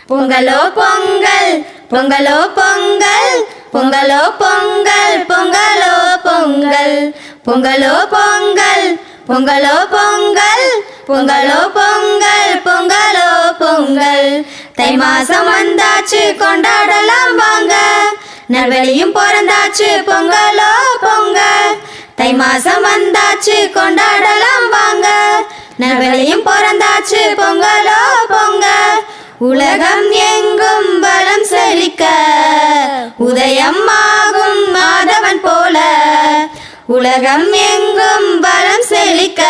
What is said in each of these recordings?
பொங்கலோ பொங்கல் பொங்கலோ பொங்கல் பொங்கலோ பொங்கல் பொங்கலோ பொங்கல் பொங்கலோ பொங்கல் பொங்கலோ பொங்கல் பொங்கலோ பொங்கல் பொங்கலோ பொங்கல் தை மாசம் வந்தாச்சு கொண்டாடலாம் வாங்க நல்வழியும் பிறந்தாச்சு பொங்கலோ பொங்கல் தை மாசம் வந்தாச்சு கொண்டாடலாம் வாங்க நல்வழியும் பிறந்தாச்சு பொங்கலோ பொங்கல் உலகம் எங்கும் வளம் செழிக்க உதயம் ஆகும் மாதவன் போல உலகம் எங்கும் வளம் செழிக்க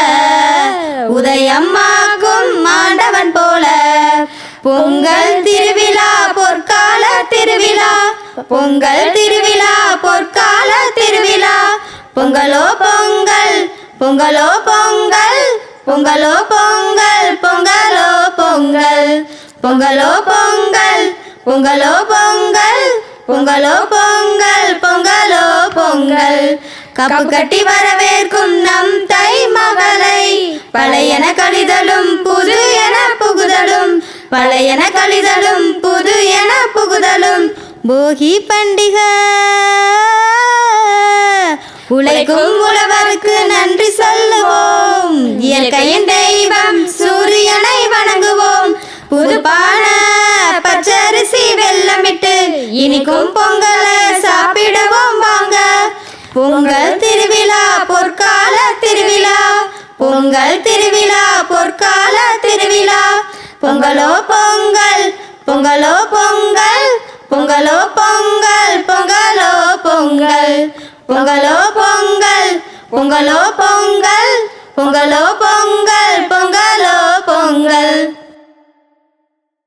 உதயம் ஆகும் மாண்டவன் போல பொங்கல் திருவிழா பொற்கால திருவிழா பொங்கல் திருவிழா பொற்கால திருவிழா பொங்கலோ பொங்கல் பொங்கலோ பொங்கல் பொங்கலோ பொங்கல் பொங்கலோ பொங்கல் பொங்கலோ பொங்கல் பொங்கலோ பொங்கல் பொங்கலோ பொங்கல் பொங்கலோ பொங்கல் கப்பு கட்டி வரவேற்கும் நம் தை மகளை பழையன கழிதலும் புது என புகுதலும் பழையன கழிதலும் புது என புகுதலும் போகி பண்டிகை உழைக்கும் உழவருக்கு நன்றி சொல்லுவோம் இயற்கையின் தெய்வம் சூரியனை வணங்குவோம் புதுப்பான பச்சரிசி வெல்லமிட்டு இனிக்கும் பொங்கலை சாப்பிடுவோம் வாங்க பொங்கல் திருவிழா பொற்கால திருவிழா பொங்கல் திருவிழா பொற்கால திருவிழா பொங்கலோ பொங்கல் பொங்கலோ பொங்கல் பொங்கலோ பொங்கல் பொங்கலோ பொங்கல் பொங்கலோ பொங்கல் பொங்கலோ பொங்கல் பொங்கலோ பொங்கல் பொங்கலோ பொங்கல்